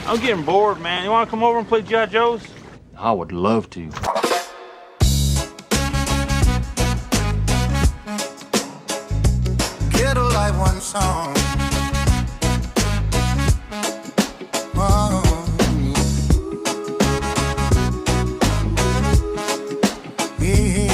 I'm getting bored, man. You want to come over and play G.I. Joes? I would love to. Ghetto like one song. Oh. Yeah.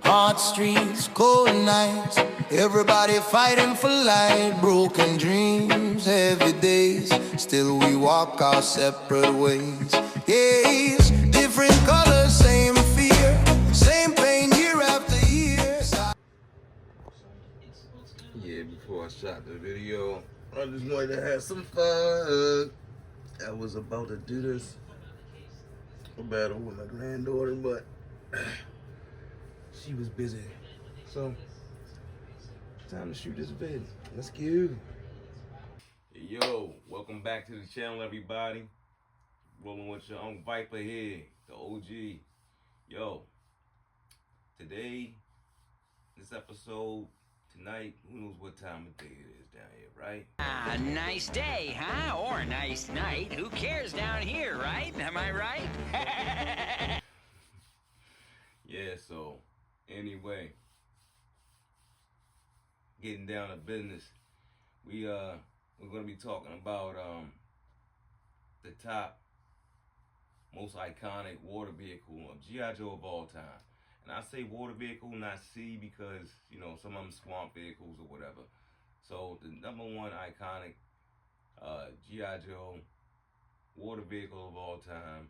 Hard streets, cold nights, everybody fighting for light, broken dreams, heavy days. Still we walk our separate ways. Yes, different colors, same fear, same pain year after year. Yeah, before I shot the video, I just wanted to have some fun. I was about to do this battle with my granddaughter, but she was busy. So, time to shoot this vid. Let's go. Yo, welcome back to the channel, everybody. Rolling with your Uncle Viper here, the OG. Yo, today, this episode, tonight, who knows what time of day it is down here, right? A nice day, huh? Or a nice night. Who cares down here, right? Am I right? Yeah, so, anyway, getting down to business, we're gonna be talking about the top most iconic water vehicle of G.I. Joe of all time. And I say water vehicle, not sea, because, you know, some of them swamp vehicles or whatever. So the number one iconic G.I. Joe water vehicle of all time,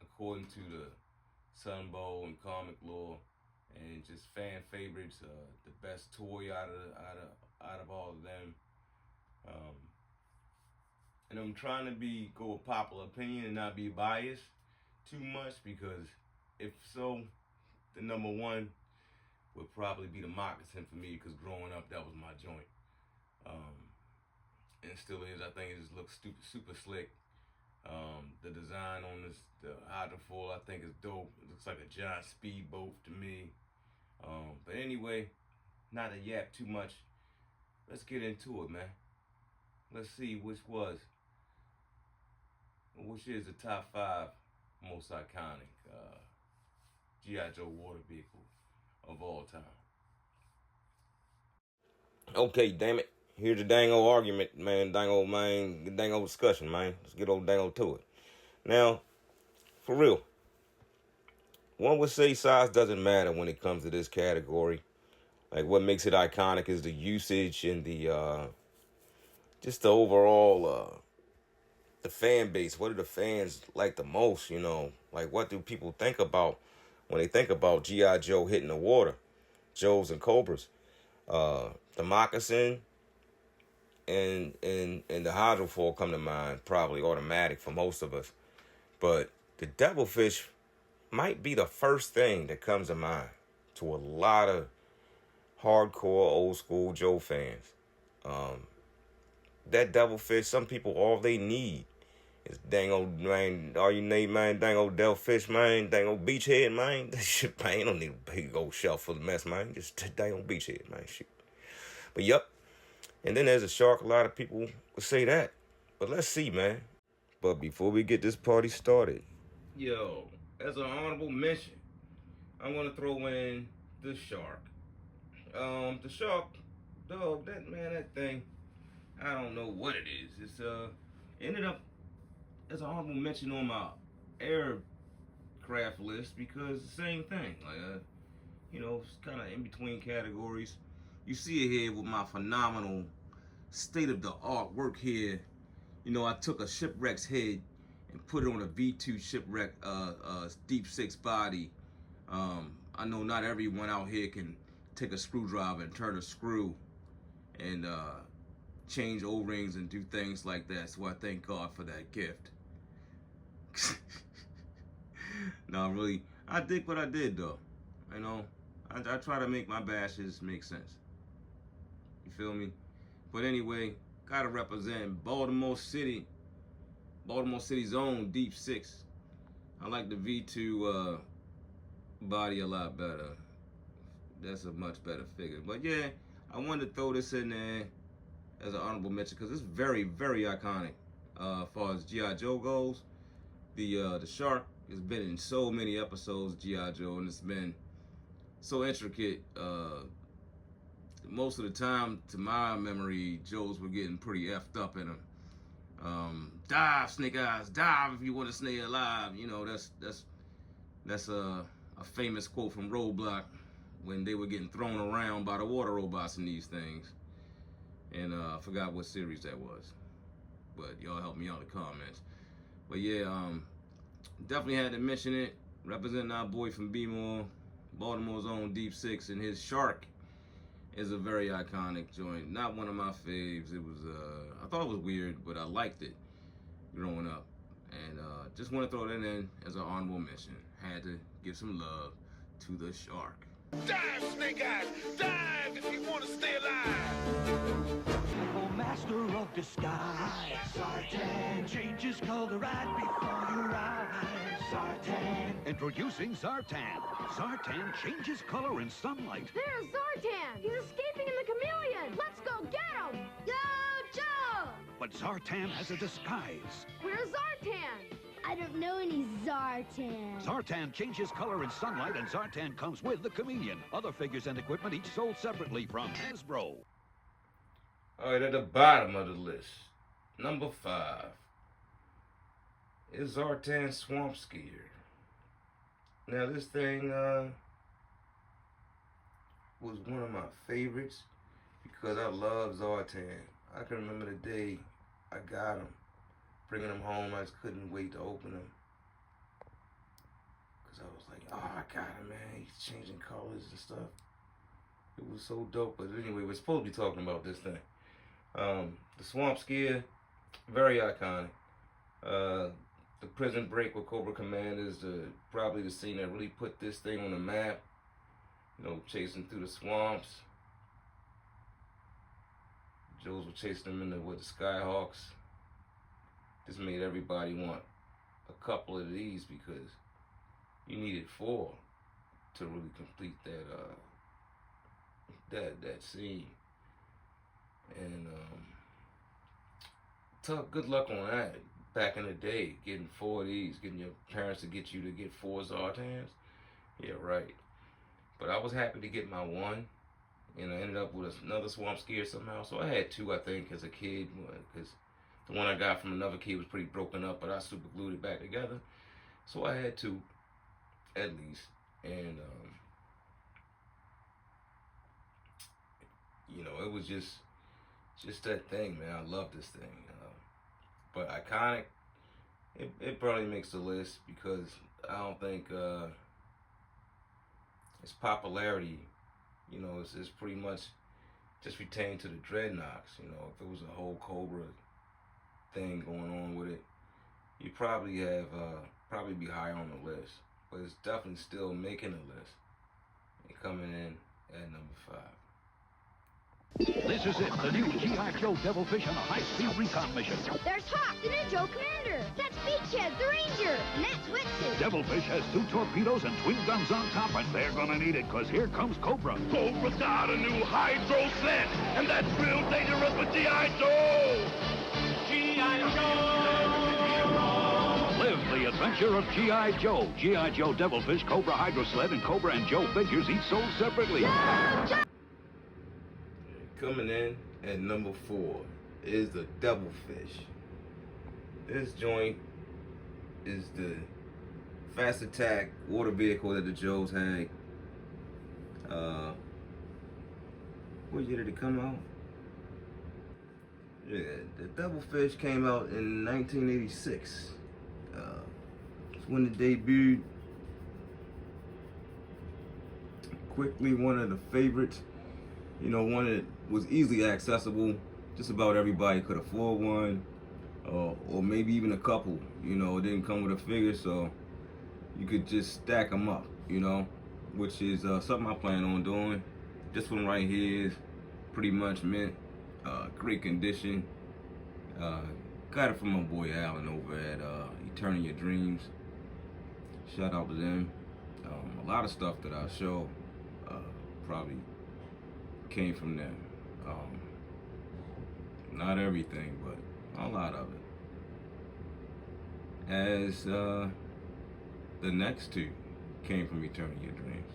according to the Sunbow and comic lore, and just fan favorites, the best toy out of all of them. And I'm trying to go with popular opinion and not be biased too much, because if so, the number one would probably be the moccasin for me, because growing up that was my joint, and still is. I think it just looks super slick. The design on this, the hydrofoil, I think is dope. It looks like a giant speedboat to me. But anyway, not to yap too much, let's get into it, man. Let's see which is the top 5 most iconic G.I. Joe water vehicle of all time. Okay, damn it. Here's the dang old argument, man. Dang old discussion, man. Let's get old dang old to it. Now, for real, one would say size doesn't matter when it comes to this category. Like, what makes it iconic is the usage and the just the overall the fan base. What do the fans like the most, you know? Like, what do people think about when they think about G.I. Joe hitting the water? Joes and Cobras. The moccasin and the hydrofoil come to mind, probably automatic for most of us. But the Devilfish might be the first thing that comes to mind to a lot of hardcore old school Joe fans. That Devilfish, some people, all they need is dang old, man, all you need, man, dang old Devilfish, man, dang old Beachhead, man. That shit, man, you don't need a big old shelf full of mess, man. Just dang old Beachhead, man, shit. But yup. And then there's a shark. A lot of people would say that. But let's see, man. But before we get this party started, yo, as an honorable mention, I'm gonna throw in the shark. The shark, dog, that thing, I don't know what it is. It's ended up as an honorable mention on my aircraft list, because the same thing. Like, you know, it's kind of in between categories. You see it here with my phenomenal state-of-the-art work here. You know, I took a Shipwreck's head and put it on a V2 Shipwreck Deep Six body. I know not everyone out here can take a screwdriver and turn a screw and change O-rings and do things like that. So I thank God for that gift. No, really, I did what I did, though. You know, I try to make my bashes make sense. You feel me? But anyway, gotta represent Baltimore City's own Deep Six. I like the V2 body a lot better. that's a much better figure. But yeah, I wanted to throw this in there as an honorable mention because it's very, very iconic. As far as G.I. Joe goes, the shark has been in so many episodes of G.I. Joe, and it's been so intricate. Most of the time, to my memory, Joes were getting pretty effed up in them. Dive, Snake Eyes, dive if you want to stay alive. You know, that's a famous quote from Roadblock when they were getting thrown around by the water robots in these things. And I forgot what series that was, but y'all help me out in the comments. But yeah, definitely had to mention it. Representing our boy from B-More, Baltimore's own Deep Six, and his shark is a very iconic joint. Not one of my faves. It was, I thought it was weird, but I liked it growing up. And just want to throw that in as an honorable mention. Had to give some love to the shark. Dive, Snake Eyes! Dive if you want to stay alive! Oh, master of disguise, Zartan changes color right before your eyes. Zartan. Introducing Zartan. Zartan changes color in sunlight. There's Zartan! He's escaping in the chameleon! Let's go get him! Go, Joe! But Zartan has a disguise. Where's Zartan? I don't know any Zartan. Zartan changes color in sunlight, and Zartan comes with the chameleon. Other figures and equipment each sold separately from Hasbro. All right, at the bottom of the list, number 5 is Zartan Swamp Skier. Now this thing was one of my favorites because I love Zartan. I can remember the day I got him, bringing him home. I just couldn't wait to open him because I was like, oh, I got him, man. He's changing colors and stuff. It was so dope. But anyway, we're supposed to be talking about this thing. The Swamp Skier, very iconic. The prison break with Cobra Commander is probably the scene that really put this thing on the map. You know, chasing through the swamps. Joes were chasing them with the Skyhawks. This made everybody want a couple of these because you needed 4 to really complete that scene. And good luck on that. Back in the day, getting 4 of these, getting your parents to get you to get 4 Zartans. Yeah, right. But I was happy to get my 1, and I ended up with another Swamp Skier somehow. So I had 2, I think, as a kid, because the one I got from another kid was pretty broken up, but I super glued it back together. So I had 2, at least. And, you know, it was just that thing, man. I love this thing. But iconic, it probably makes the list because I don't think its popularity, you know, it's pretty much just retained to the Dreadnoks. You know, if it was a whole Cobra thing going on with it, you'd probably be higher on the list. But it's definitely still making the list and coming in at number 5. This is it, the new G.I. Joe Devilfish on a high-speed recon mission. There's Hawk, the new Joe Commander. That's Beachhead, the Ranger. And that's Wetsuit. Devilfish has 2 torpedoes and twin guns on top, and they're gonna need it, because here comes Cobra. Cobra's got a new hydro set, and that's real dangerous with G.I. Joe! G.I. Joe! Live the adventure of G.I. Joe. G.I. Joe Devilfish, Cobra Hydro Sled, and Cobra and Joe figures each sold separately. Coming in at number 4 is the Devilfish. This joint is the fast attack water vehicle that the Joes had. What year did it come out? Yeah, the Devilfish came out in 1986. It's when it debuted. Quickly one of the favorites. You know, one that was easily accessible. Just about everybody could afford one, or maybe even a couple. You know, it didn't come with a figure, so you could just stack them up, you know, which is something I plan on doing. This one right here is pretty much mint, great condition. Got it from my boy Alan over at Eternal Your Dreams. Shout out to them. A lot of stuff that I show probably came from them. Not everything, but a lot of it. As the next two came from Eternity of Dreams.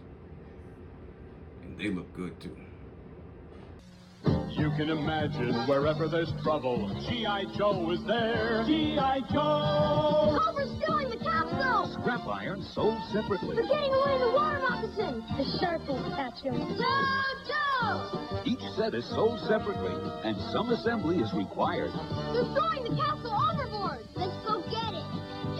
And they look good too. You can imagine wherever there's trouble, G.I. Joe is there. G.I. Joe! Cobra's stealing the capsule! Scrap iron sold separately. They're getting away in the water moccasin! The shark will catch him. Joe! Each set is sold separately, and some assembly is required. They're throwing the capsule overboard! Let's go get it!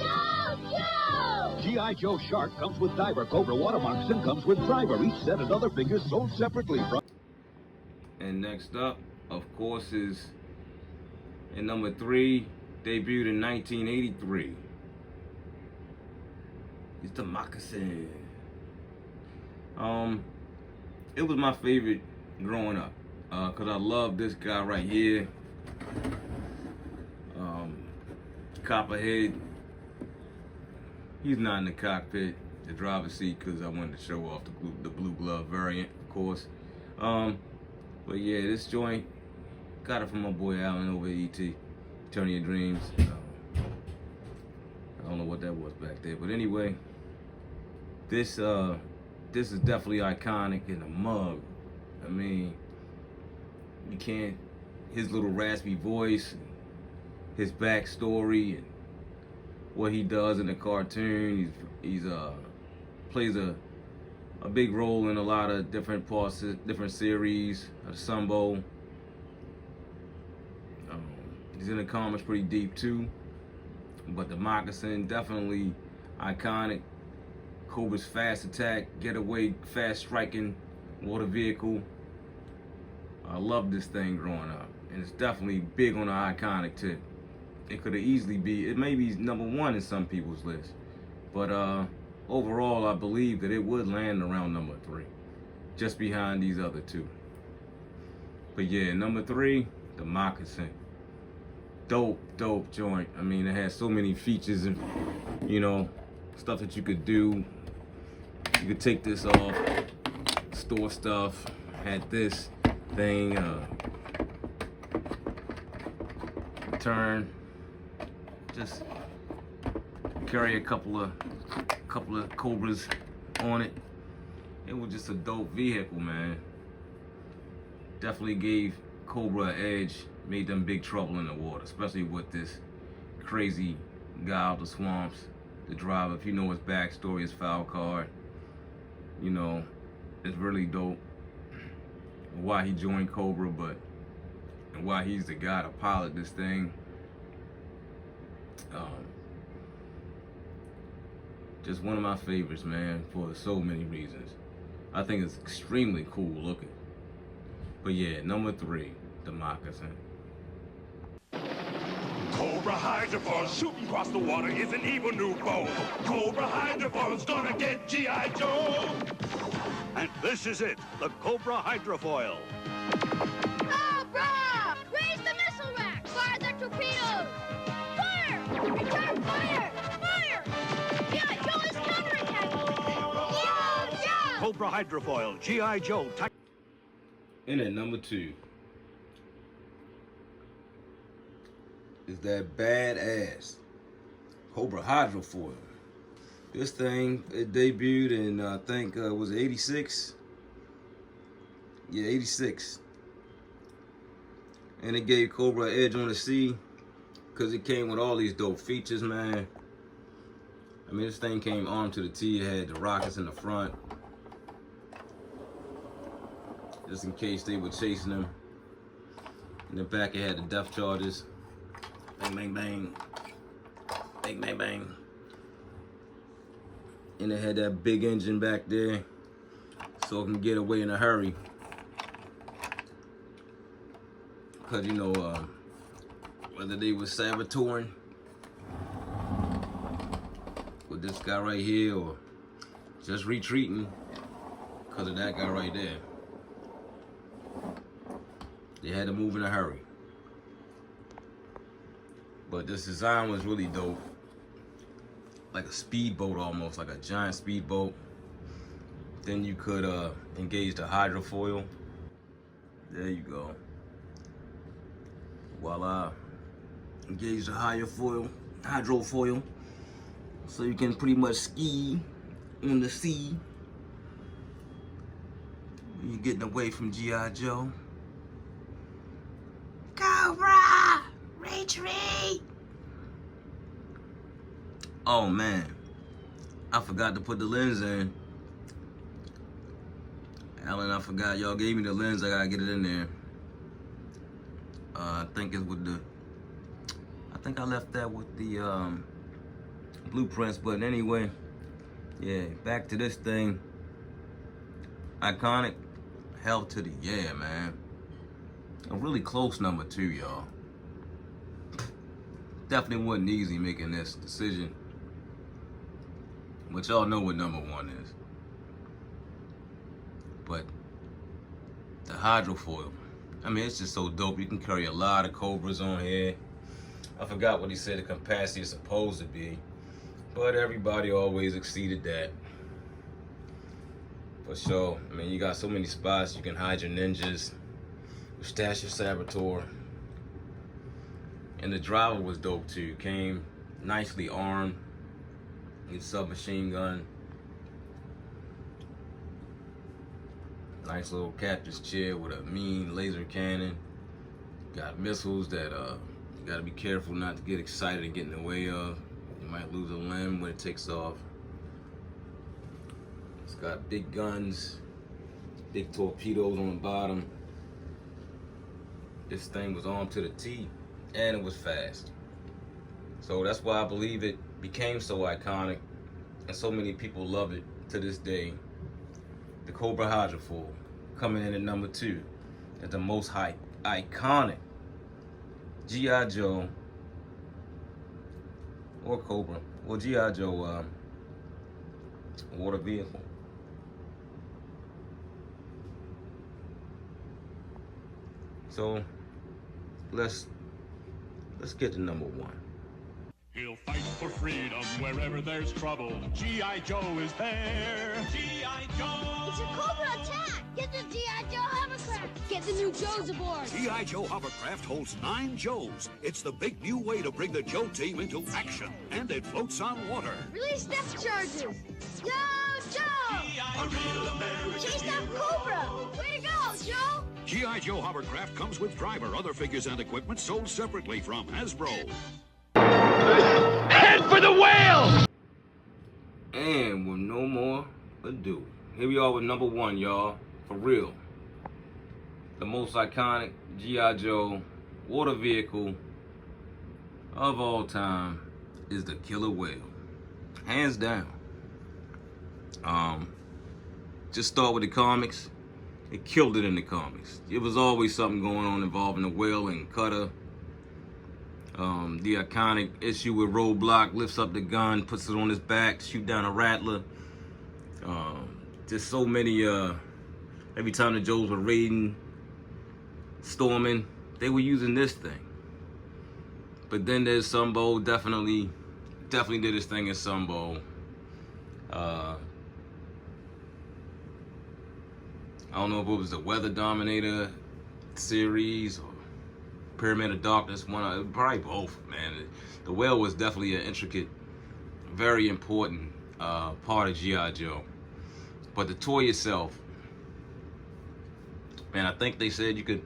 Joe! G.I. Joe Shark comes with diver. Cobra Water Moccasin comes with driver. Each set and other figures sold separately. And next up, of course, is in number 3, debuted in 1983. It's the Moccasin. It was my favorite growing up, cause I love this guy right here. Copperhead. He's not in the cockpit, the driver's seat, cause I wanted to show off the blue glove variant, of course. But yeah, this joint, got it from my boy Alan over at ET, Eternity of Dreams. I don't know what that was back there, but anyway, this is definitely iconic in a mug. I mean, you can't, his little raspy voice, his backstory, and what he does in the cartoon. He's plays a big role in a lot of different parts, different series of Sunbow. He's in the comics pretty deep too. But the Moccasin, definitely iconic. Cobra's fast attack, getaway, fast striking water vehicle. I love this thing growing up, and it's definitely big on the iconic tip. It could have easily be, it may be number 1 in some people's list, but overall I believe that it would land around number 3, just behind these other 2. But yeah, number 3, the Moccasin. Dope joint. I mean, it has so many features and, you know, stuff that you could do. You could take this off, store stuff. Had this thing, turn, just carry a couple of Cobras on it. It was just a dope vehicle, man. Definitely gave Cobra an edge, made them big trouble in the water, especially with this crazy guy out the swamps, the driver. If you know his backstory, his foul card, you know, it's really dope why he joined Cobra, but and why he's the guy to pilot this thing. Just one of my favorites, man, for so many reasons. I think it's extremely cool looking. But yeah, number 3, the Moccasin. Cobra Hydroforce shooting across the water is an evil new foe. Cobra Hydroforce gonna get G.I. Joe. And this is it, the Cobra Hydrofoil. Cobra! Raise the missile rack! Fire the torpedoes! Fire! Return fire! Fire! G.I. Joe is counterattacking! Yeah! Cobra Hydrofoil, G.I. Joe. And at number 2 is that badass Cobra Hydrofoil. This thing, it debuted in, I think, was it 86? Yeah, 86. And it gave Cobra an edge on the sea because it came with all these dope features, man. I mean, this thing came armed to the T. It had the rockets in the front, just in case they were chasing them. In the back, it had the depth charges. Bang, bang, bang. Bang, bang, bang. And it had that big engine back there, so it can get away in a hurry. Cause you know, whether they were saboteuring with this guy right here or just retreating because of that guy right there, they had to move in a hurry. But this design was really dope. Like a speedboat almost, like a giant speedboat. Then you could engage the hydrofoil. There you go. Voila. Engage the hydrofoil. So you can pretty much ski on the sea. You're getting away from G.I. Joe. Cobra! Retreat! Oh man, I forgot to put the lens in. Alan, I forgot. Y'all gave me the lens. I gotta get it in there. I think it's with the. I think I left that with the blueprints. But anyway, yeah. Back to this thing. Iconic. Hell to the yeah, man. A really close number 2, y'all. Definitely wasn't easy making this decision. But y'all know what number 1 is. But the hydrofoil, I mean, it's just so dope. You can carry a lot of Cobras on here. I forgot what he said the capacity is supposed to be, but everybody always exceeded that. For sure. I mean, you got so many spots you can hide your ninjas, stash your Saboteur. And the driver was dope too. Came nicely armed with submachine gun. Nice little captain's chair with a mean laser cannon. Got missiles that you gotta be careful not to get excited and get in the way of. You might lose a limb when it takes off. It's got big guns, big torpedoes on the bottom. This thing was armed to the T, and it was fast. So that's why I believe it became so iconic, and so many people love it to this day. The Cobra Hydrofoil coming in at number 2 as the most iconic G.I. Joe or Cobra or G.I. Joe water vehicle. So let's get to number 1. He'll fight for freedom wherever there's trouble. G.I. Joe is there. G.I. Joe! It's a Cobra attack! Get the G.I. Joe hovercraft! Get the new Joes aboard! G.I. Joe Hovercraft holds 9 Joes. It's the big new way to bring the Joe team into action. And it floats on water. Release depth charges! Yo, Joe! A real American Chase that Cobra! Way to go, Joe! G.I. Joe Hovercraft comes with driver, other figures, and equipment sold separately from Hasbro. Head for the whale! And with no more ado, here we are with number 1, y'all. For real. The most iconic G.I. Joe water vehicle of all time is the Killer Whale. Hands down. Just start with the comics. It killed it in the comics. It was always something going on involving the whale and Cutter. The iconic issue with Roadblock lifts up the gun, puts it on his back, shoot down a Rattler. Just so many, every time the Joes were raiding, storming, they were using this thing. But then there's Sunbow, definitely did his thing in Sunbow. I don't know if it was the Weather Dominator series or Pyramid of Darkness, probably both, man. The whale was definitely an intricate, very important part of G.I. Joe. But the toy itself, man, I think they said you could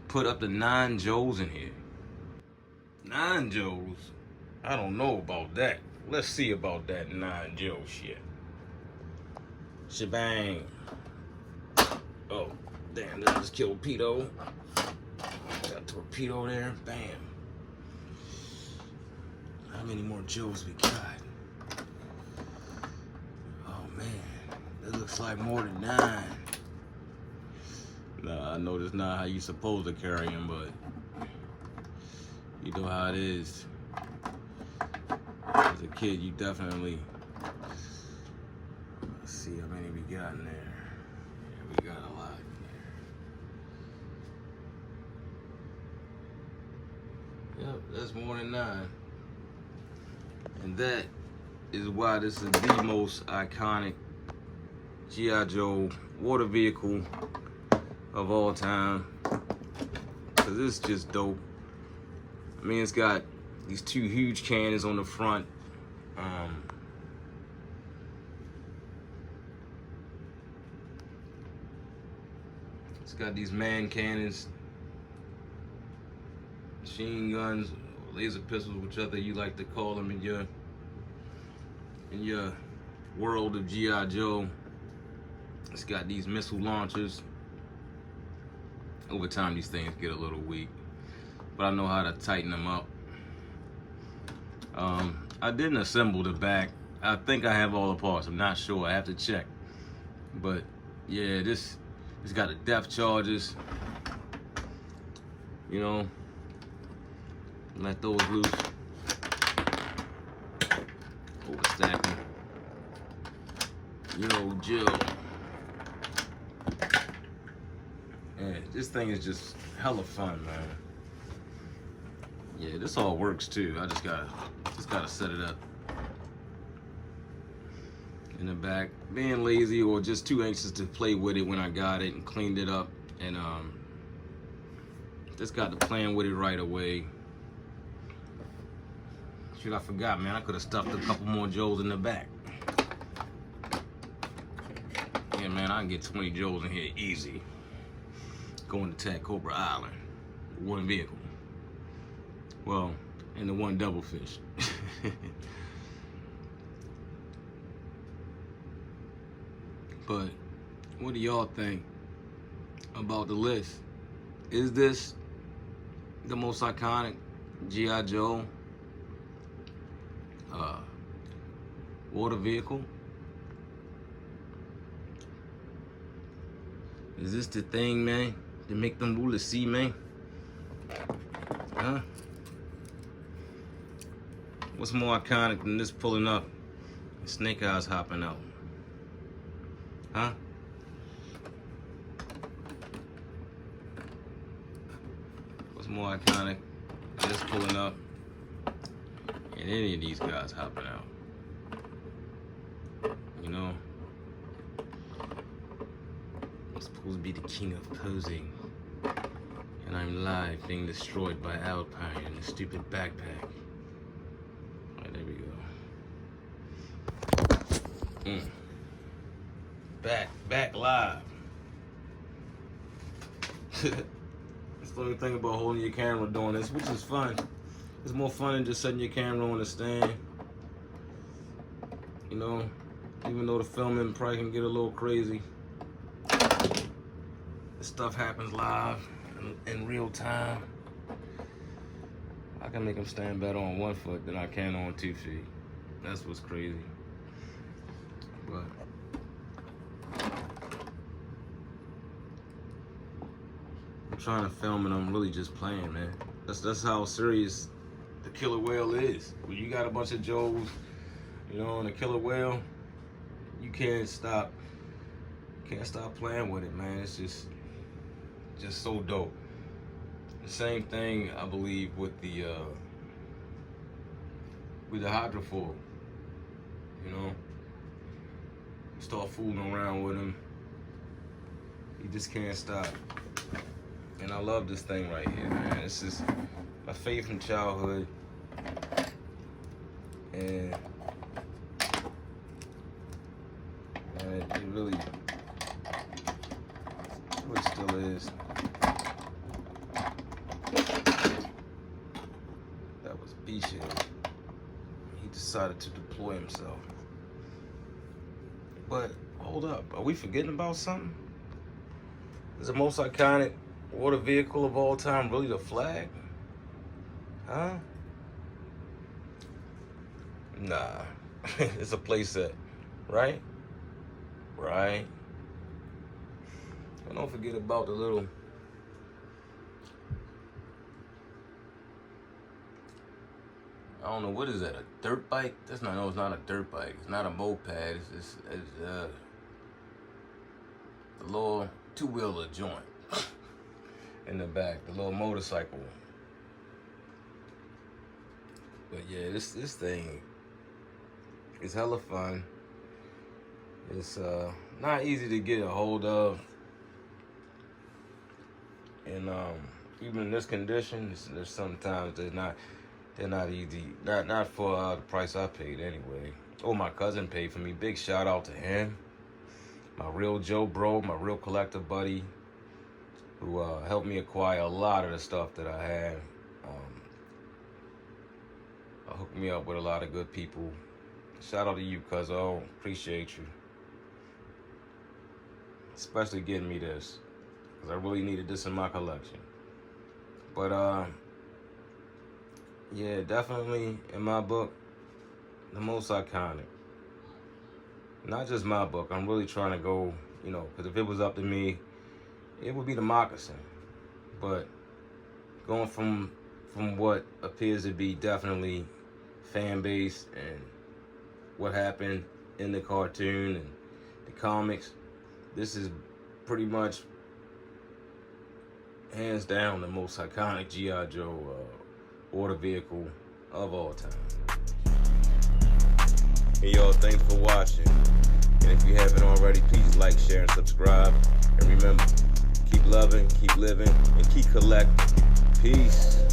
put up to 9 Joes in here. 9 Joes? I don't know about that. Let's see about that 9 Joe shit. Shebang. Oh, damn, did I just kill Pedo? Got a torpedo there, bam. How many more Joes we got? Oh man, that looks like more than 9. Nah, I know that's not how you supposed to carry them, but you know how it is. As a kid, you definitely. Let's see how many we got in there. Yeah, we got a lot in there. Yep, that's more than 9. And that is why this is the most iconic G.I. Joe water vehicle of all time. Cause it's just dope. I mean, it's got these two huge cannons on the front. It's got these man cannons, machine guns, laser pistols, whichever you like to call them in your world of G.I. Joe. It's got these missile launchers. Over time, these things get a little weak, but I know how to tighten them up. I didn't assemble the back. I think I have all the parts. I'm not sure. I have to check. But yeah, it's got the depth charges. You know, let those loose. Overstack them. You know, Jill. Man, this thing is just hella fun, man. Yeah, this all works too. I just gotta set it up. In the back, being lazy or just too anxious to play with it when I got it and cleaned it up, and just got to playing with it right away. Shit, I forgot, man. I could have stuffed a couple more Joes in the back. Yeah, man, I can get 20 Joes in here easy. Going to attack Cobra Island, one vehicle. Well, and the one double fish. But what do y'all think about the list? Is this the most iconic G.I. Joe water vehicle? Is this the thing, man, to make them rulers see, man? Huh? What's more iconic than this pulling up and Snake Eyes hopping out? Huh? What's more iconic than this pulling up and any of these guys hopping out? You know? I'm supposed to be the king of posing, and I'm live being destroyed by Alpine in a stupid backpack. Alright, there we go. Back live. That's the only thing about holding your camera doing this, which is fun. It's more fun than just setting your camera on the stand. You know, even though the filming probably can get a little crazy, this stuff happens live in real time. I can make them stand better on 1 foot than I can on 2 feet. That's what's crazy. But I'm trying to film and I'm really just playing, man. That's how serious the killer whale is. When you got a bunch of Joes, you know, and a killer whale, you can't stop playing with it, man. It's just so dope. The same thing, I believe, with the hydrofoil. You know, start fooling around with him, you just can't stop. And I love this thing right here, man. It's just my favorite from childhood, and it really still is. That was B-Shield. He decided to deploy himself. But hold up, are we forgetting about something? Is the most iconic water vehicle of all time really the flag? Huh? Nah. It's a playset, right? Right. And don't forget about the little I don't know, what is that, a dirt bike? No, it's not a dirt bike. It's not a moped. It's the little two-wheeler joint in the back, the little motorcycle. But yeah, this thing is hella fun. It's not easy to get a hold of. And even in this condition, there's sometimes they're not easy. Not for the price I paid anyway. Oh, my cousin paid for me. Big shout out to him. My real Joe bro, my real collector buddy, who helped me acquire a lot of the stuff that I had. Hooked me up with a lot of good people. Shout out to you, cuzzo. Appreciate you. Especially getting me this, because I really needed this in my collection. But yeah, definitely in my book, the most iconic. Not just my book. I'm really trying to go, you know, because if it was up to me, it would be the moccasin. But going from what appears to be definitely fan base and what happened in the cartoon and the comics, this is pretty much hands down the most iconic G.I. Joe order vehicle of all time. Hey y'all, thanks for watching. And if you haven't already, please like, share, and subscribe. And remember, keep loving, keep living, and keep collecting. Peace.